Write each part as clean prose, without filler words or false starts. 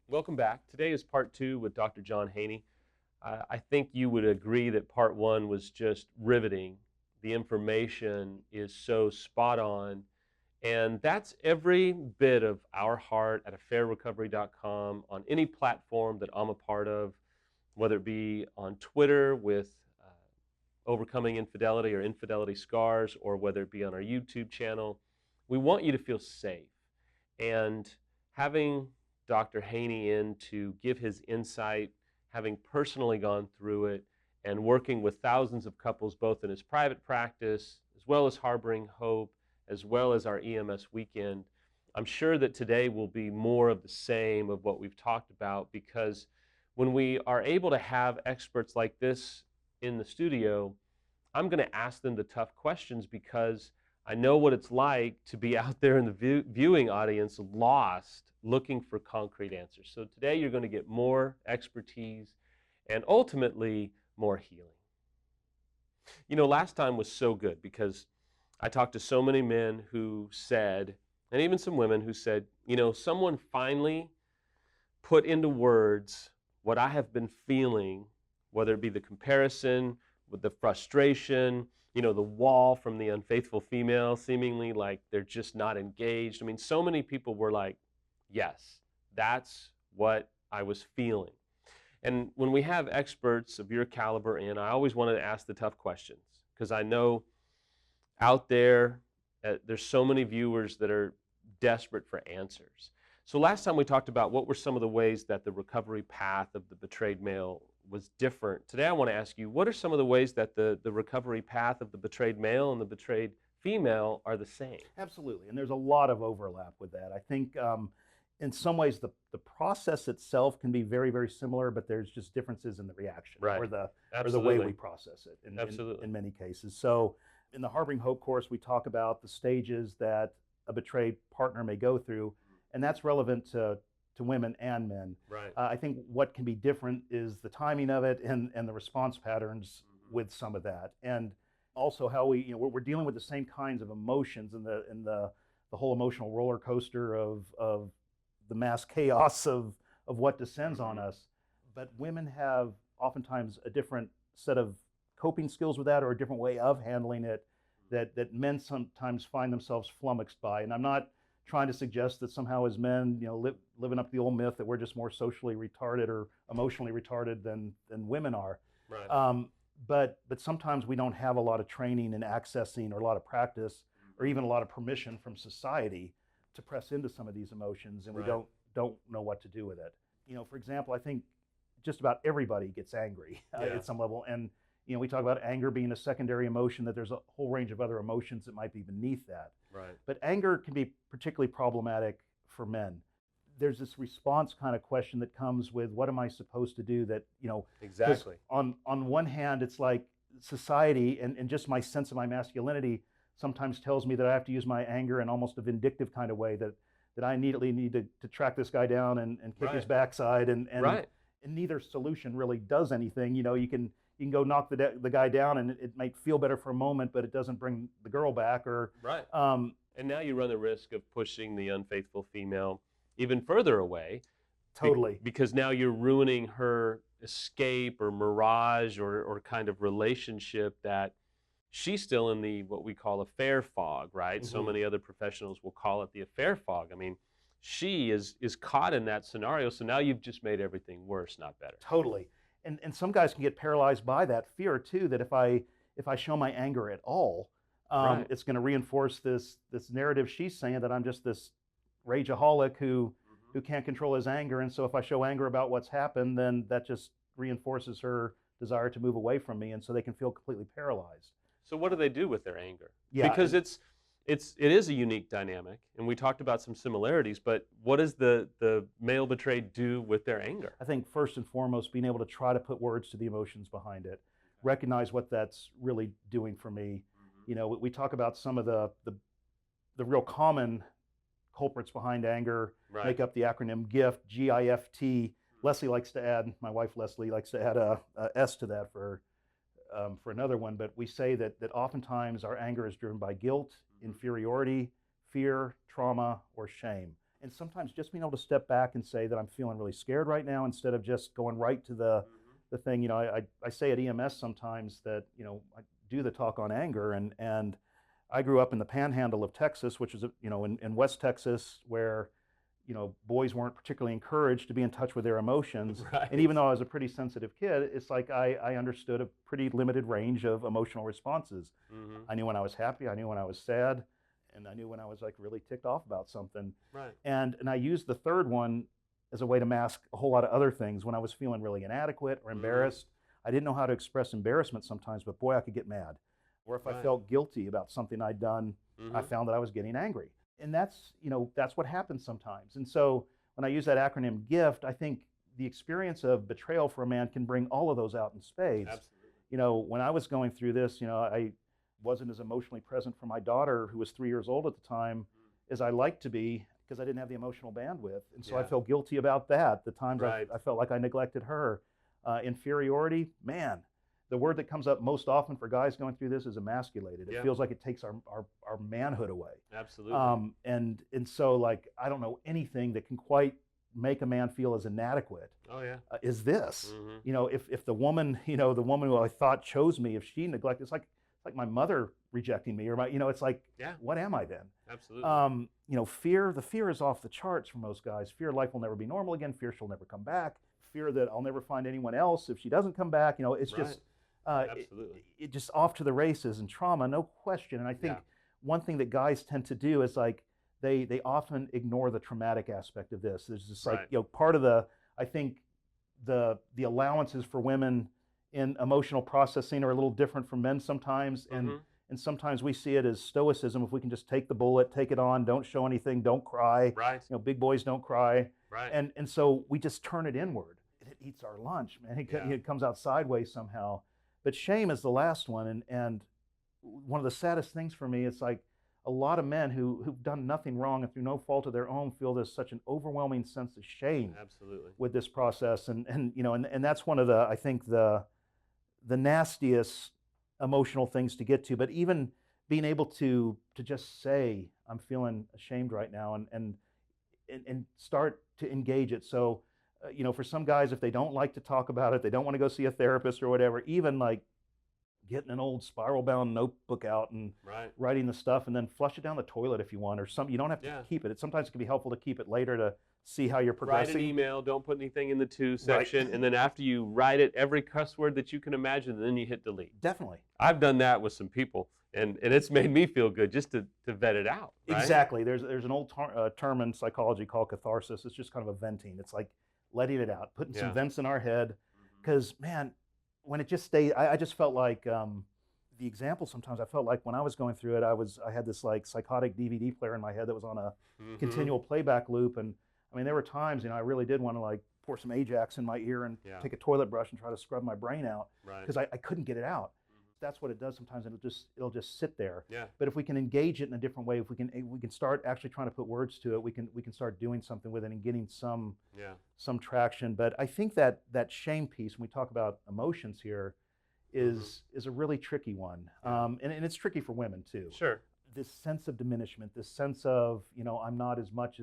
Welcome back. Today is part 2 with Dr. John Haney. I think you would agree that part 1 was just riveting. The information is so spot on, and that's every bit of our heart at affairrecovery.com on any platform that I'm a part of, whether it be on Twitter with Overcoming Infidelity or Infidelity Scars, or whether it be on our YouTube channel. We want you to feel safe, and having Dr. Haney in to give his insight, having personally gone through it and working with thousands of couples both in his private practice as well as Harboring Hope, as well as our EMS weekend. I'm sure that today will be more of the same of what we've talked about, because when we are able to have experts like this in the studio, I'm going to ask them the tough questions, because I know what it's like to be out there in the viewing audience lost looking for concrete answers. So today you're going to get more expertise and ultimately more healing. You know, last time was so good because I talked to so many men who said, and even some women who said, you know, someone finally put into words what I have been feeling, whether it be the comparison with the frustration, you know, the wall from the unfaithful female, seemingly like they're just not engaged. I mean, so many people were like, yes, that's what I was feeling. And when we have experts of your caliber in, I always wanted to ask the tough questions, because I know out there, there's so many viewers that are desperate for answers. So last time we talked about what were some of the ways that the recovery path of the betrayed male was different. Today I want to ask you, what are some of the ways that the recovery path of the betrayed male and the betrayed female are the same? Absolutely, and there's a lot of overlap with that. I think in some ways the process itself can be very, very similar, but there's just differences in the reaction, right, or the way we process it in many cases. So in the Harboring Hope course, we talk about the stages that a betrayed partner may go through, and that's relevant to women and men. Right. I think what can be different is the timing of it and the response patterns with some of that, and also how we're dealing with the same kinds of emotions in the whole emotional roller coaster of the mass chaos of what descends on us. But women have oftentimes a different set of coping skills with that, or a different way of handling it that men sometimes find themselves flummoxed by. And I'm not trying to suggest that somehow as men, living up to the old myth that we're just more socially retarded or emotionally retarded than women are. Right. But sometimes we don't have a lot of training and accessing, or a lot of practice, or even a lot of permission from society to press into some of these emotions, and we don't know what to do with it. For example, I think just about everybody gets angry at some level, and we talk about anger being a secondary emotion, that there's a whole range of other emotions that might be beneath that. Right. But anger can be particularly problematic for men. There's this response kind of question that comes with, what am I supposed to do? That, exactly. On one hand, it's like society and just my sense of my masculinity sometimes tells me that I have to use my anger in almost a vindictive kind of way, that I immediately need to track this guy down and kick his backside, and neither solution really does anything. You can go knock the guy down, and it might feel better for a moment, but it doesn't bring the girl back. And now you run the risk of pushing the unfaithful female even further away. Totally. Because now you're ruining her escape or mirage or kind of relationship that she's still in the what we call affair fog, right? Mm-hmm. So many other professionals will call it the affair fog. I mean, she is caught in that scenario, so now you've just made everything worse, not better. Totally. And some guys can get paralyzed by that fear too, that if I show my anger at all, it's going to reinforce this narrative she's saying, that I'm just this rageaholic who can't control his anger, and so if I show anger about what's happened, then that just reinforces her desire to move away from me, and so they can feel completely paralyzed. So what do they do with their anger? Yeah, because it is a unique dynamic, and we talked about some similarities, but what does the male betrayed do with their anger? I think first and foremost, being able to try to put words to the emotions behind it, recognize what that's really doing for me. We talk about some of the real common culprits behind anger, make up the acronym GIFT, G-I-F-T. Leslie likes to add, my wife Leslie likes to add a S to that for for another one, but we say that oftentimes our anger is driven by guilt, inferiority, fear, trauma, or shame. And sometimes just being able to step back and say that I'm feeling really scared right now, instead of just going right to the thing. I say at EMS sometimes that, I do the talk on anger, and I grew up in the panhandle of Texas, which is, in West Texas, where, boys weren't particularly encouraged to be in touch with their emotions. Right. And even though I was a pretty sensitive kid, it's like I understood a pretty limited range of emotional responses. I knew when I was happy, I knew when I was sad, and I knew when I was like really ticked off about something. Right. And I used the third one as a way to mask a whole lot of other things. When I was feeling really inadequate or embarrassed, I didn't know how to express embarrassment sometimes, but boy, I could get mad. Or if I felt guilty about something I'd done, I found that I was getting angry. And that's what happens sometimes. And so when I use that acronym GIFT, I think the experience of betrayal for a man can bring all of those out in spades. Absolutely. When I was going through this, I wasn't as emotionally present for my daughter, who was 3 years old at the time, as I liked to be, because I didn't have the emotional bandwidth. And so I felt guilty about that, the times I felt like I neglected her. Inferiority, man, the word that comes up most often for guys going through this is emasculated. It feels like it takes our manhood away. Absolutely. And so, like, I don't know anything that can quite make a man feel as inadequate. Oh yeah. Is this? If the woman, the woman who I thought chose me, if she neglected, it's like my mother rejecting me, or my, it's like, what am I then? Absolutely. Fear. The fear is off the charts for most guys. Fear life will never be normal again. Fear she'll never come back. Fear that I'll never find anyone else if she doesn't come back. It's just. Absolutely. It just off to the races, and trauma, no question. And I think one thing that guys tend to do is like they often ignore the traumatic aspect of this. There's just like part of I think the allowances for women in emotional processing are a little different from men sometimes, and sometimes we see it as stoicism. If we can just take the bullet, take it on, don't show anything, don't cry. Right. Big boys don't cry. Right. And so we just turn it inward. It eats our lunch, man. It comes out sideways somehow. But shame is the last one, and one of the saddest things for me, it's like a lot of men who've done nothing wrong and through no fault of their own feel there's such an overwhelming sense of shame with this process, and that's one of the, I think, the nastiest emotional things to get to. But even being able to just say I'm feeling ashamed right now, and start to engage it. So for some guys, if they don't like to talk about it, they don't want to go see a therapist or whatever, even like getting an old spiral-bound notebook out and writing the stuff, and then flush it down the toilet if you want, or something. You don't have to keep it. Sometimes it can be helpful to keep it later to see how you're progressing. Write an email, don't put anything in the to section, and then after you write it, every cuss word that you can imagine, then you hit delete. Definitely. I've done that with some people, and it's made me feel good just to vet it out. Right? Exactly. There's an old term in psychology called catharsis. It's just kind of a venting. It's like letting it out, putting some vents in our head, because man, when it just stays, I just felt like the example sometimes, I felt like when I was going through it, I had this like psychotic DVD player in my head that was on a continual playback loop. And I mean, there were times, I really did want to like pour some Ajax in my ear and take a toilet brush and try to scrub my brain out, because I couldn't get it out. That's what it does sometimes, and it'll just sit there. But if we can engage it in a different way, if we can start actually trying to put words to it, we can start doing something with it and getting some traction. But I think that shame piece, when we talk about emotions here, is a really tricky one, and it's tricky for women too. Sure. This sense of diminishment, this sense of I'm not as much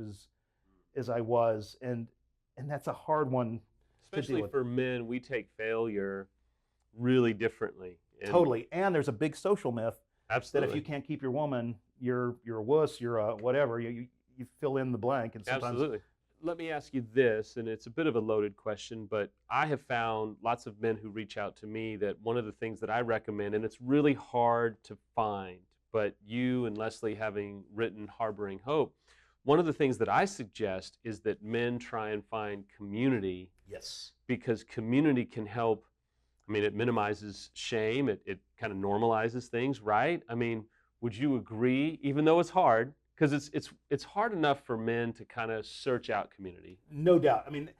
as I was, and that's a hard one. Especially for men, we take failure really differently. Totally. And there's a big social myth that if you can't keep your woman, you're a wuss, you're a whatever, you fill in the blank. And sometimes. Absolutely. Let me ask you this, and it's a bit of a loaded question, but I have found lots of men who reach out to me that one of the things that I recommend, and it's really hard to find, but you and Leslie having written Harboring Hope, one of the things that I suggest is that men try and find community. Yes. Because community can help. I mean, it minimizes shame. It kind of normalizes things, right? I mean, would you agree, even though it's hard, because it's hard enough for men to kind of search out community? No doubt. I mean,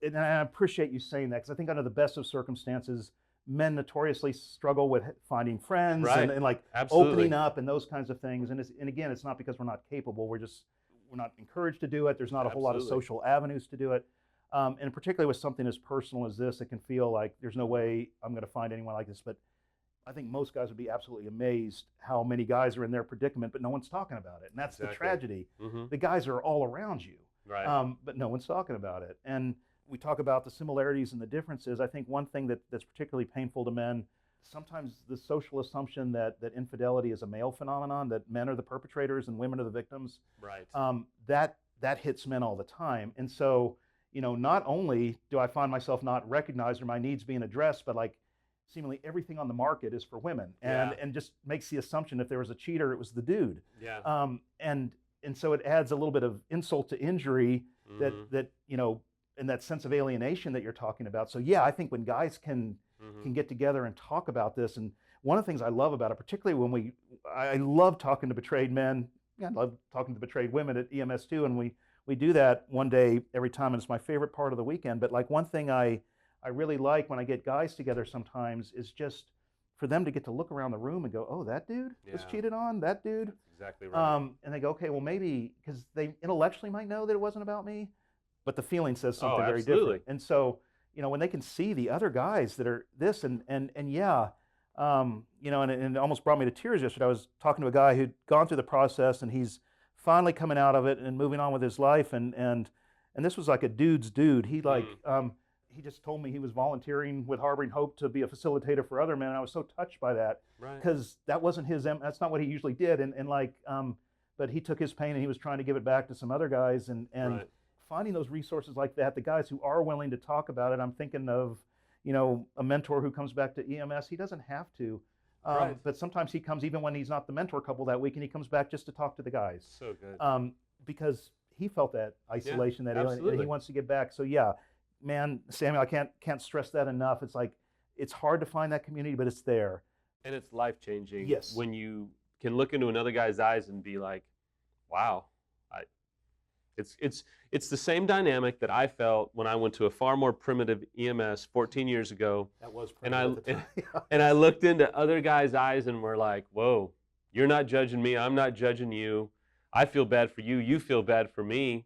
and I appreciate you saying that, because I think under the best of circumstances, men notoriously struggle with finding friends and like opening up and those kinds of things. And again, it's not because we're not capable. We're not encouraged to do it. There's not a whole lot of social avenues to do it. And particularly with something as personal as this, it can feel like there's no way I'm going to find anyone like this. But I think most guys would be absolutely amazed how many guys are in their predicament, but no one's talking about it. And that's the tragedy. The guys are all around you, Right. but no one's talking about it. And we talk about the similarities and the differences. I think one thing that's particularly painful to men, sometimes the social assumption that infidelity is a male phenomenon, that men are the perpetrators and women are the victims, Right. that hits men all the time. And so, not only do I find myself not recognized or my needs being addressed, but like seemingly everything on the market is for women, and Yeah. and just makes the assumption if there was a cheater, it was the dude. Yeah. And so it adds a little bit of insult to injury, that Mhm. that and that sense of alienation that you're talking about. So yeah, I think when guys can Mhm. get together and talk about this, and one of the things I love about it, particularly when I love talking to betrayed men. Yeah, I love talking to betrayed women at EMS too, and we do that one day every time, and it's my favorite part of the weekend. But like one thing I really like when I get guys together sometimes is just for them to get to look around the room and go, oh, that dude was Yeah. cheated on, that dude. That's exactly right. And they go, okay, well, maybe because they intellectually might know that it wasn't about me, but the feeling says Oh, something very absolutely. different. And so, when they can see the other guys that are this and yeah, and it almost brought me to tears yesterday. I was talking to a guy who'd gone through the process and he's finally coming out of it and moving on with his life. And this was like a dude's dude. He just told me he was volunteering with Harboring Hope to be a facilitator for other men. And I was so touched by that Right. because that wasn't that's not what he usually did. But he took his pain and he was trying to give it back to some other guys, and Right. finding those resources like that, the guys who are willing to talk about it. I'm thinking of, a mentor who comes back to EMS. He doesn't have to, Right. but sometimes he comes even when he's not the mentor couple that week, and he comes back just to talk to the guys, So good. because he felt that isolation, that alien, and absolutely. he wants to get back. So yeah, man, Samuel, I can't stress that enough. It's like it's hard to find that community, but it's there. And it's life changing Yes. when you can look into another guy's eyes and be like, wow. I, it's the same dynamic that I felt when I went to a far more primitive EMS 14 years ago. That was And primitive at the time. and I looked into other guys' eyes and were like, whoa, you're not judging me. I'm not judging you. I feel bad for you. You feel bad for me.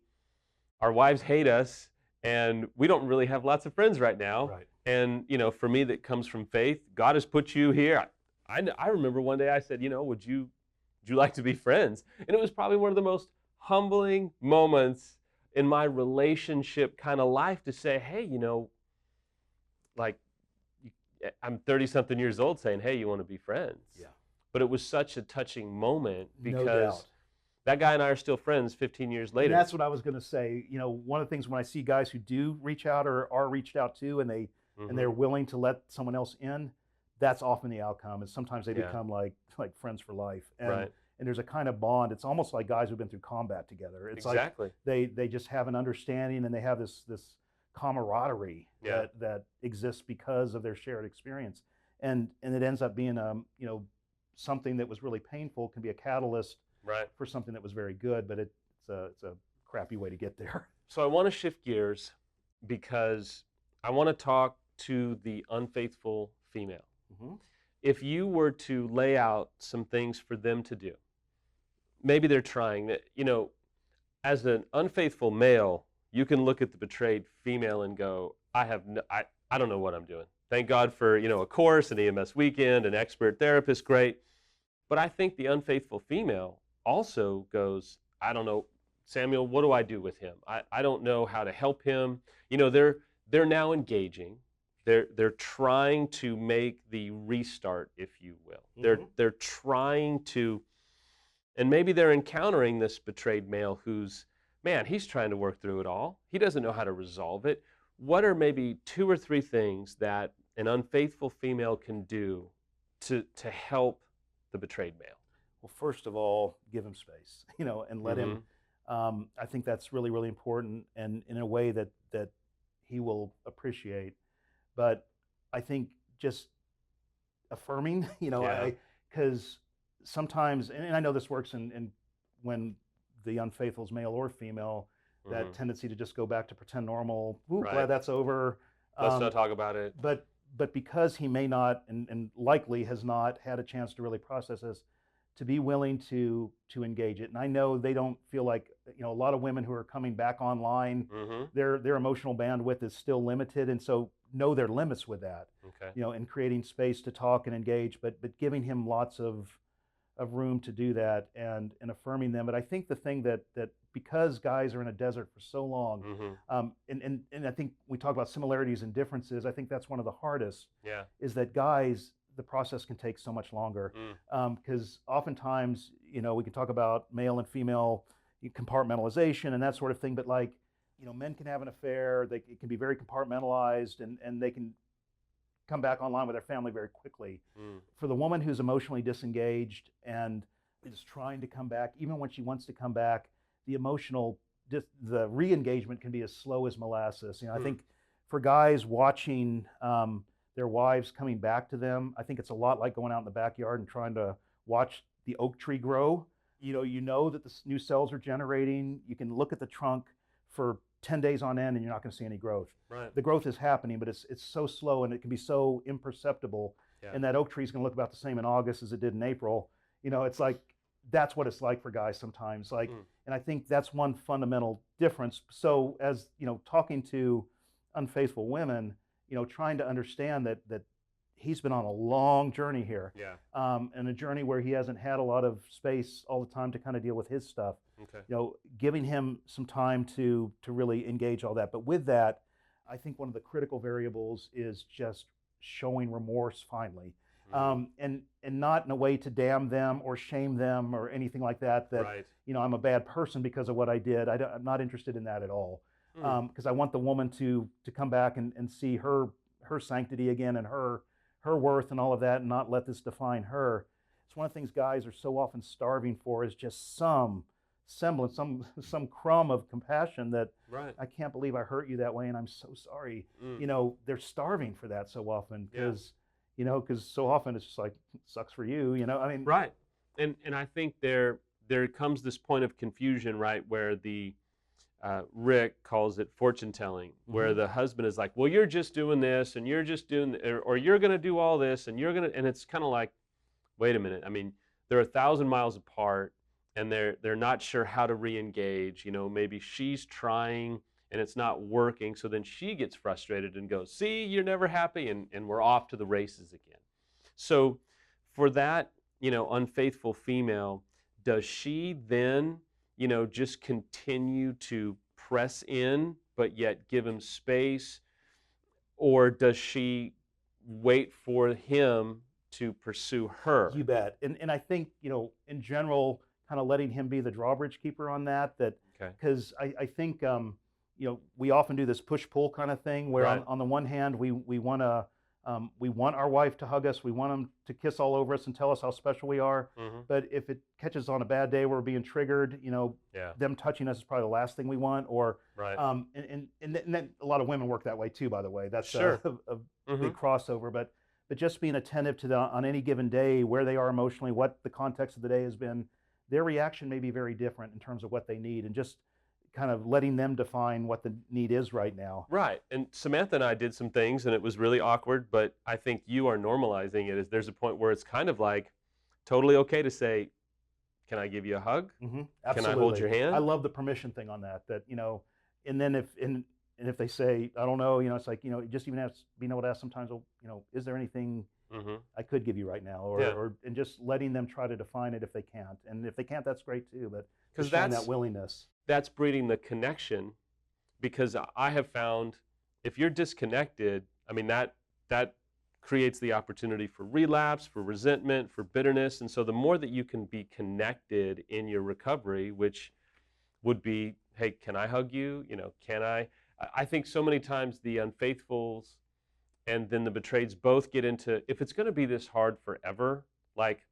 Our wives hate us, and we don't really have lots of friends right now. Right. And, for me, that comes from faith. God has put you here. I remember one day I said, would you like to be friends? And it was probably one of the most humbling moments in my relationship kind of life to say, hey, like, I'm 30 something years old saying, hey, you want to be friends? Yeah. But it was such a touching moment No because doubt. that guy and I are still friends 15 years later. And that's what I was going to say. One of the things when I see guys who do reach out or are reached out to, and they're willing to let someone else in, that's often the outcome. And sometimes they Yeah. become like friends for life. And Right. and there's a kind of bond. It's almost like guys who've been through combat together. It's Exactly. like they just have an understanding, and they have this camaraderie Yeah. that exists because of their shared experience. And it ends up being something that was really painful can be a catalyst Right. for something that was very good, but it's a crappy way to get there. So I want to shift gears because I want to talk to the unfaithful female. Mm-hmm. If you were to lay out some things for them to do, maybe they're trying that, as an unfaithful male, you can look at the betrayed female and go, I don't know what I'm doing. Thank God for, a course, an EMS weekend, an expert therapist, great. But I think the unfaithful female also goes, I don't know, Samuel, what do I do with him? I don't know how to help him. They're now engaging. They're trying to make the restart, if you will. Mm-hmm. They're trying to, and maybe they're encountering this betrayed male who's, man, he's trying to work through it all. He doesn't know how to resolve it. What are maybe 2 or 3 things that an unfaithful female can do to help the betrayed male? Well, first of all, give him space, and let him. I think that's really, really important, and in a way that he will appreciate. But I think just affirming, because sometimes, and I know this works in when the unfaithful is male or female, that tendency to just go back to pretend normal. Ooh, Right. glad that's over. Let's not talk about it. But because he may not, and likely has not had a chance to really process this, to be willing to engage it. And I know they don't feel like, a lot of women who are coming back online, Mm-hmm. their emotional bandwidth is still limited, and so know their limits with that, Okay. and creating space to talk and engage, but giving him lots of room to do that, and affirming them. But I think the thing that because guys are in a desert for so long, Mm-hmm. and I think we talk about similarities and differences. I think that's one of the hardest. Yeah. Is that guys, the process can take so much longer, because oftentimes, we can talk about male and female compartmentalization and that sort of thing, but like, men can have an affair, it can be very compartmentalized, and they can come back online with their family very quickly. For the woman who's emotionally disengaged and is trying to come back, even when she wants to come back, the the re-engagement can be as slow as molasses. I think for guys watching their wives coming back to them, I think it's a lot like going out in the backyard and trying to watch the oak tree grow. You know that the new cells are generating. You can look at the trunk for 10 days on end and you're not going to see any growth. Right. The growth is happening, but it's so slow and it can be so imperceptible. Yeah. And that oak tree is going to look about the same in August as it did in April. It's like, that's what it's like for guys sometimes. Like, and I think that's one fundamental difference. So as, talking to unfaithful women, trying to understand that he's been on a long journey here. Yeah. And a journey where he hasn't had a lot of space all the time to kind of deal with his stuff. Okay. Giving him some time to really engage all that. But with that, I think one of the critical variables is just showing remorse finally. And not in a way to damn them or shame them or anything like that, Right. I'm a bad person because of what I did. I'm not interested in that at all. Because I want the woman to come back and see her sanctity again and her worth and all of that, and not let this define her. It's one of the things guys are so often starving for, is just some semblance, some crumb of compassion that, right. I can't believe I hurt you that way and I'm so sorry. They're starving for that so often, because so often it's just like, sucks for you, I mean. Right. And I think there comes this point of confusion, right, where the Rick calls it fortune telling, where the husband is like, well, you're just doing this and you're just doing, or you're going to do all this and you're going to, and it's kind of like, wait a minute. I mean, they're 1,000 miles apart and they're not sure how to re-engage. Maybe she's trying and it's not working. So then she gets frustrated and goes, see, you're never happy. And we're off to the races again. So for that, unfaithful female, does she then, just continue to press in, but yet give him space? Or does she wait for him to pursue her? You bet. And I think, in general, kind of letting him be the drawbridge keeper on that, because I think, we often do this push-pull kind of thing where Right. on the one hand, we want our wife to hug us, we want them to kiss all over us and tell us how special we are. But if it catches on a bad day where we're being triggered, them touching us is probably the last thing we want. Or Right. And then a lot of women work that way too, by the way. That's Sure. a big crossover. But just being attentive to on any given day where they are emotionally, what the context of the day has been, their reaction may be very different in terms of what they need, and just kind of letting them define what the need is right now. Right. And Samantha and I did some things and it was really awkward, but I think you are normalizing it. As there's a point where it's kind of like totally okay to say, can I give you a hug? Absolutely. Can I hold your hand? I love the permission thing on that, and then if they say, I don't know, it's like, just even being able to ask sometimes, well, is there anything I could give you right now? Or and just letting them try to define it if they can't. And if they can't, that's great too, but because showing that willingness. That's breeding the connection, because I have found if you're disconnected, I mean, that creates the opportunity for relapse, for resentment, for bitterness. And so the more that you can be connected in your recovery, which would be, hey, can I hug you? Can I think so many times the unfaithfuls and then the betrayeds both get into, if it's going to be this hard forever, like,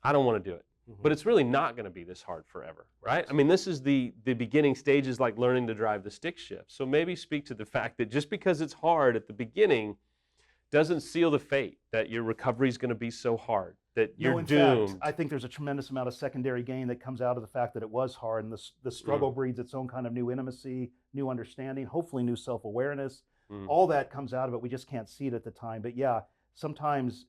I don't want to do it. But it's really not going to be this hard forever, right? I mean, this is the beginning stages, like learning to drive the stick shift. So maybe speak to the fact that just because it's hard at the beginning doesn't seal the fate that your recovery is going to be so hard, that you're doomed. Fact, I think there's a tremendous amount of secondary gain that comes out of the fact that it was hard, and the struggle breeds its own kind of new intimacy, new understanding, hopefully new self-awareness. All that comes out of it. We just can't see it at the time. But yeah, sometimes,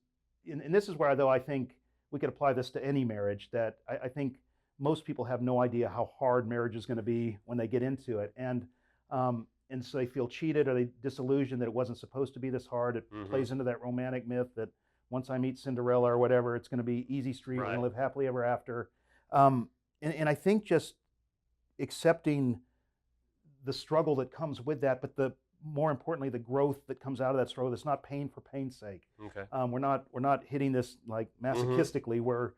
and this is where, though, I think we could apply this to any marriage, that I think most people have no idea how hard marriage is going to be when they get into it. And and so they feel cheated or they disillusioned that it wasn't supposed to be this hard. It Mm-hmm. plays into that romantic myth that once I meet Cinderella or whatever, it's going to be easy street. We're Right. going to live happily ever after. And I think just accepting the struggle that comes with that, but the more importantly, the growth that comes out of that struggle. That's not pain for pain's sake. Okay. We're not hitting this like masochistically. We're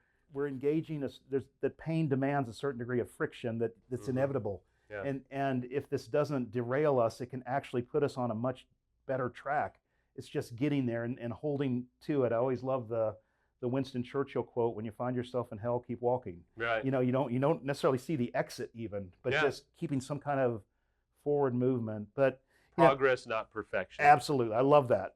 engaging us. There's that pain demands a certain degree of friction that's inevitable. Yeah. And if this doesn't derail us, it can actually put us on a much better track. It's just getting there and holding to it. I always love the Winston Churchill quote: "When you find yourself in hell, keep walking." Right. You don't necessarily see the exit even, but just keeping some kind of forward movement. But progress, not perfection. Absolutely, I love that.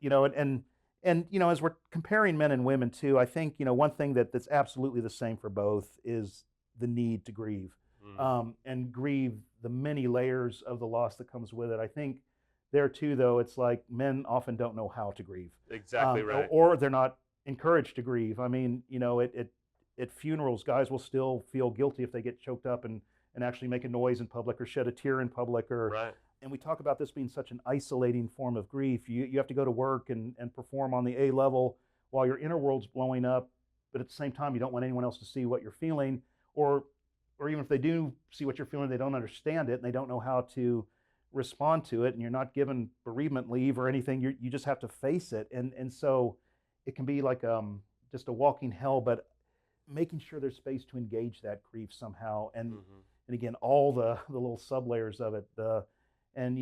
And as we're comparing men and women too, I think one thing that's absolutely the same for both is the need to grieve, and grieve the many layers of the loss that comes with it. I think there too, though, it's like men often don't know how to grieve. Exactly right. Or they're not encouraged to grieve. I mean, at funerals, guys will still feel guilty if they get choked up and actually make a noise in public or shed a tear in public. Right. And we talk about this being such an isolating form of grief. You have to go to work and perform on the A level while your inner world's blowing up, but at the same time, you don't want anyone else to see what you're feeling, or even if they do see what you're feeling, they don't understand it and they don't know how to respond to it, and you're not given bereavement leave or anything. You just have to face it, and so it can be like just a walking hell. But making sure there's space to engage that grief somehow, and again, all the little sub layers of it, and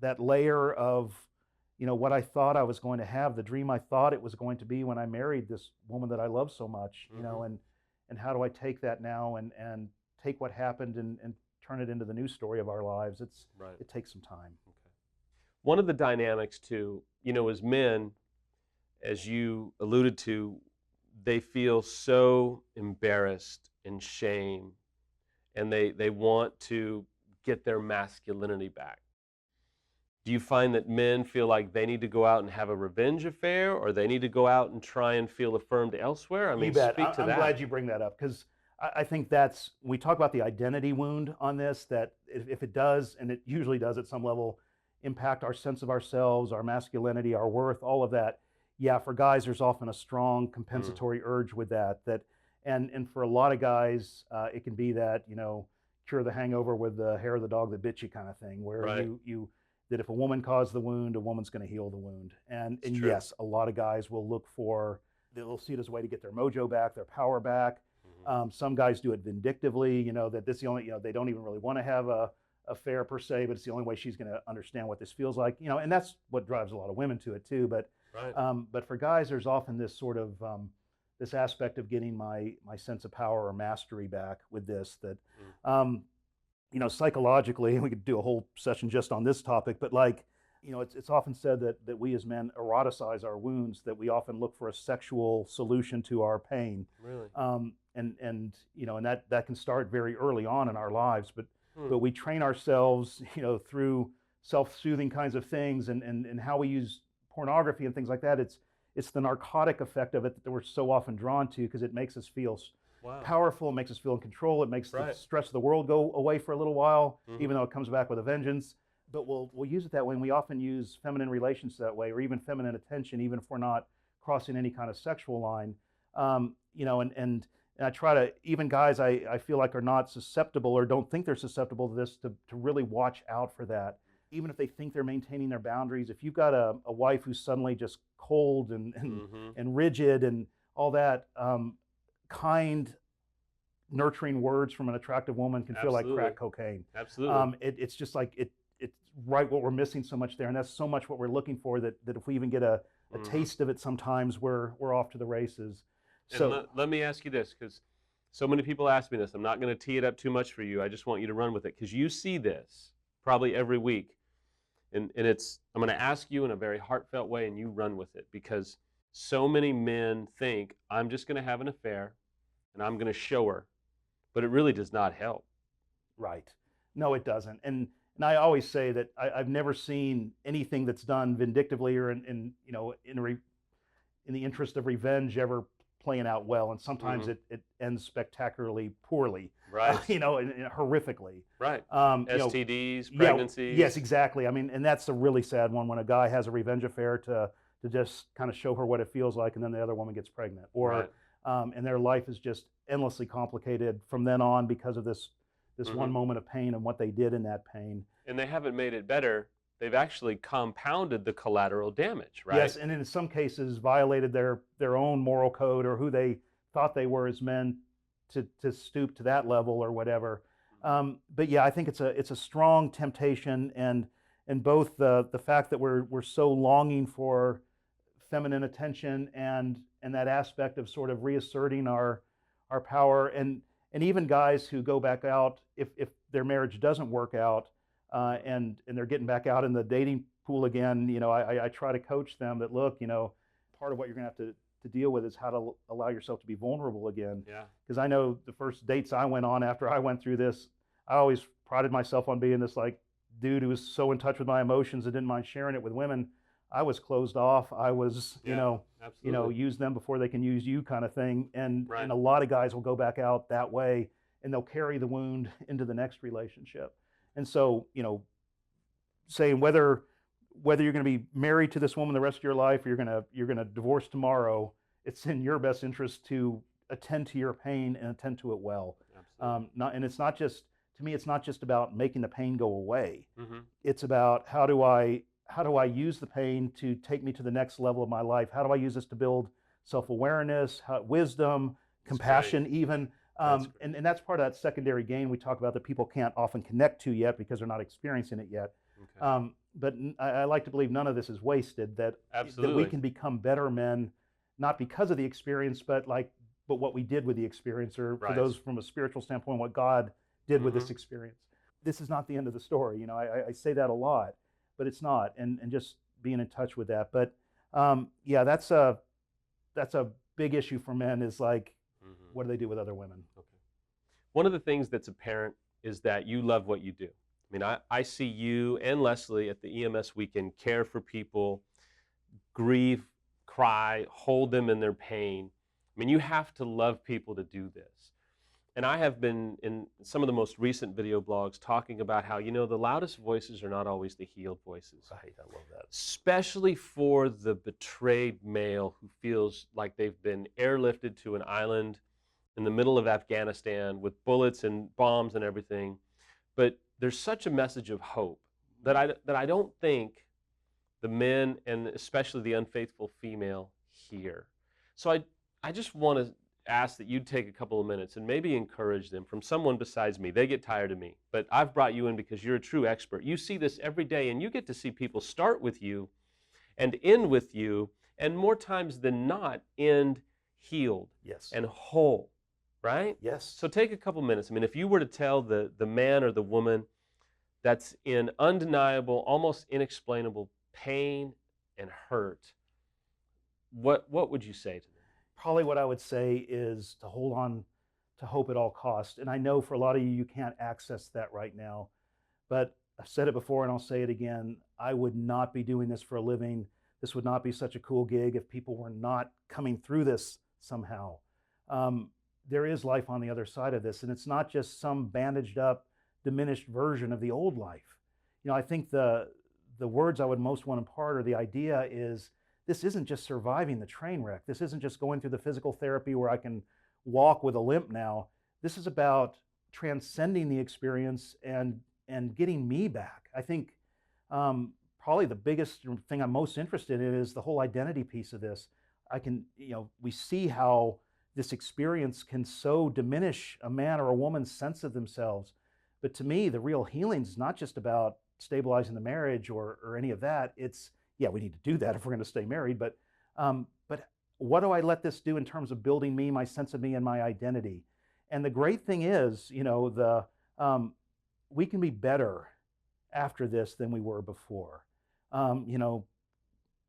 that layer of what I thought I was going to have, the dream I thought it was going to be when I married this woman that I love so much, and how do I take that now and take what happened and turn it into the new story of our lives. It takes some time. Okay. One of the dynamics too, as men, as you alluded to, they feel so embarrassed and shame, and they want to get their masculinity back. Do you find that men feel like they need to go out and have a revenge affair, or they need to go out and try and feel affirmed elsewhere? I mean, you bet. speak to that. I'm glad you bring that up, because I think that's, when we talk about the identity wound on this, that if it does, and it usually does at some level, impact our sense of ourselves, our masculinity, our worth, all of that. Yeah, for guys, there's often a strong compensatory urge with that. And for a lot of guys, it can be that, cure the hangover with the hair of the dog that bit you kind of thing, where Right. that if a woman caused the wound, a woman's going to heal the wound. And yes, a lot of guys will they'll see it as a way to get their mojo back, their power back. Some guys do it vindictively, that this is the only, they don't even really want to have a affair per se, but it's the only way she's going to understand what this feels like, and that's what drives a lot of women to it too. But but for guys, there's often this sort of this aspect of getting my sense of power or mastery back with this, that psychologically, and we could do a whole session just on this topic, but it's often said that we as men eroticize our wounds, that we often look for a sexual solution to our pain. Really? And that can start very early on in our lives, but we train ourselves, through self-soothing kinds of things, and how we use pornography and things like that. It's the narcotic effect of it that we're so often drawn to, because it makes us feel powerful, it makes us feel in control, it makes the stress of the world go away for a little while, even though it comes back with a vengeance. But we'll use it that way, and we often use feminine relations that way, or even feminine attention, even if we're not crossing any kind of sexual line. And I try to, even guys I feel like are not susceptible or don't think they're susceptible to this, to really watch out for that. Even if they think they're maintaining their boundaries, if you've got a wife who's suddenly just cold and rigid and all that, kind, nurturing words from an attractive woman can feel like crack cocaine. Absolutely. It's just like it's right what we're missing so much there, and that's so much what we're looking for, that if we even get a taste of it, sometimes we're off to the races. So let me ask you this, because so many people ask me this. I'm not going to tee it up too much for you. I just want you to run with it, because you see this probably every week. And I'm going to ask you in a very heartfelt way, and you run with it, because so many men think, I'm just going to have an affair and I'm going to show her, but it really does not help. Right. No, it doesn't. And I always say that I've never seen anything that's done vindictively or in the interest of revenge ever playing out well, and sometimes Mhm. it ends spectacularly poorly, Right. and horrifically. Right. You know, STDs, yeah, yes, pregnancies. exactly. I mean, and that's a really sad one when a guy has a revenge affair to just kind of show her what it feels like, and then the other woman gets pregnant, or Right. and their life is just endlessly complicated from then on because of this one Mhm. moment of pain and what they did in that pain. And they haven't made it better. They've actually compounded the collateral damage, Yes, right? and in some cases violated their own moral code or who they thought they were as men to stoop to that level or whatever. Mhm. But yeah, I think it's a strong temptation, and both the fact that we're so longing for feminine attention and that aspect of sort of reasserting our power, and even guys who go back out if their marriage doesn't work out, and they're getting back out in the dating pool again. I try to coach them that, look, part of what you're going to have to deal with is how to allow yourself to be vulnerable again. Yeah. Because I know the first dates I went on after I went through this, I always prided myself on being this like dude who was so in touch with my emotions and didn't mind sharing it with women. I was closed off. I was, Yeah. Absolutely. use them before they can use you kind of thing. And Right. a lot of guys will go back out that way, and they'll carry the wound into the next relationship. And so, saying whether you're going to be married to this woman the rest of your life or you're going to divorce tomorrow, it's in your best interest to attend to your pain and attend to it well. Absolutely. And it's not just, to me, it's not just about making the pain go away. Mm-hmm. It's about how do I use the pain to take me to the next level of my life? How do I use this to build self-awareness, wisdom, That's compassion, great. even? That's great. And that's part of that secondary gain we talk about that people can't often connect to yet because they're not experiencing it yet. Okay. But I like to believe none of this is wasted. That we Absolutely. can become better men, not because of the experience, but what we did with the experience, or for Right. those from a spiritual standpoint, what God did with Mhm. this experience. This is not the end of the story. I say that a lot, but it's not. And just being in touch with that. But yeah, that's a big issue for men. Is like, Mhm. what do they do with other women? Okay. One of the things that's apparent is that you love what you do. I mean, I see you and Leslie at the EMS weekend care for people, grieve, cry, hold them in their pain. I mean, you have to love people to do this. And I have been in some of the most recent video blogs talking about how, the loudest voices are not always the healed voices, Right, I love that. especially for the betrayed male who feels like they've been airlifted to an island in the middle of Afghanistan with bullets and bombs and everything. But there's such a message of hope that I don't think the men and especially the unfaithful female hear. So I just want to ask that you take a couple of minutes and maybe encourage them from someone besides me. They get tired of me, but I've brought you in because you're a true expert. You see this every day, and you get to see people start with you and end with you, and more times than not end healed Yes. and whole, right? Yes. So take a couple minutes. I mean, if you were to tell the man or the woman that's in undeniable, almost inexplainable pain and hurt, what would you say to them? Probably what I would say is to hold on to hope at all costs. And I know for a lot of you, you can't access that right now. But I've said it before and I'll say it again. I would not be doing this for a living. This would not be such a cool gig if people were not coming through this somehow. There is life on the other side of this. And it's not just some bandaged up, diminished version of the old life. I think the words I would most want to impart, or the idea is, this isn't just surviving the train wreck. This isn't just going through the physical therapy where I can walk with a limp now. This is about transcending the experience and getting me back. I think probably the biggest thing I'm most interested in is the whole identity piece of this. We see how this experience can so diminish a man or a woman's sense of themselves. But to me, the real healing is not just about stabilizing the marriage or any of that. It's, yeah, we need to do that if we're going to stay married. But what do I let this do in terms of building me, my sense of me, and my identity? And the great thing is, we can be better after this than we were before.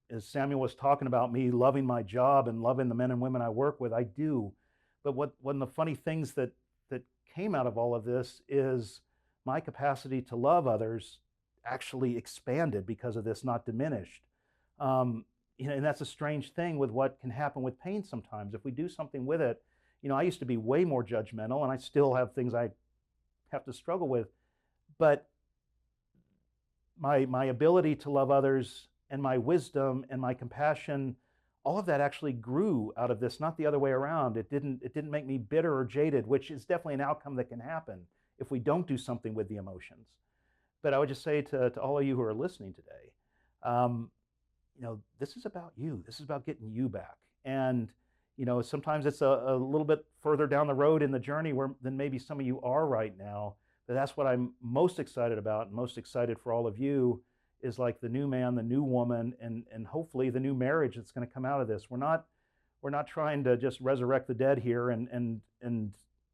As Samuel was talking about me loving my job and loving the men and women I work with, I do. But one of the funny things that came out of all of this is my capacity to love others actually expanded because of this, not diminished. and that's a strange thing with what can happen with pain sometimes. If we do something with it, I used to be way more judgmental, and I still have things I have to struggle with. But my ability to love others and my wisdom and my compassion, all of that actually grew out of this, not the other way around. It didn't make me bitter or jaded, which is definitely an outcome that can happen if we don't do something with the emotions. But I would just say to all of you who are listening today, this is about you. This is about getting you back. And sometimes it's a little bit further down the road in the journey than maybe some of you are right now. But that's what I'm most excited about, and most excited for all of you, is like the new man, the new woman, and hopefully the new marriage that's going to come out of this. We're not trying to just resurrect the dead here and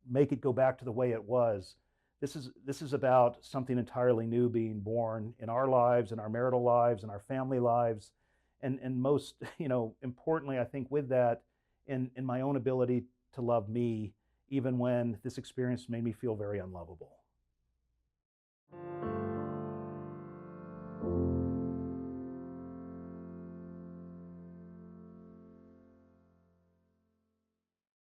make it go back to the way it was. This is about something entirely new being born in our lives, in our marital lives, in our family lives, and most importantly, I think with that, in my own ability to love me, even when this experience made me feel very unlovable.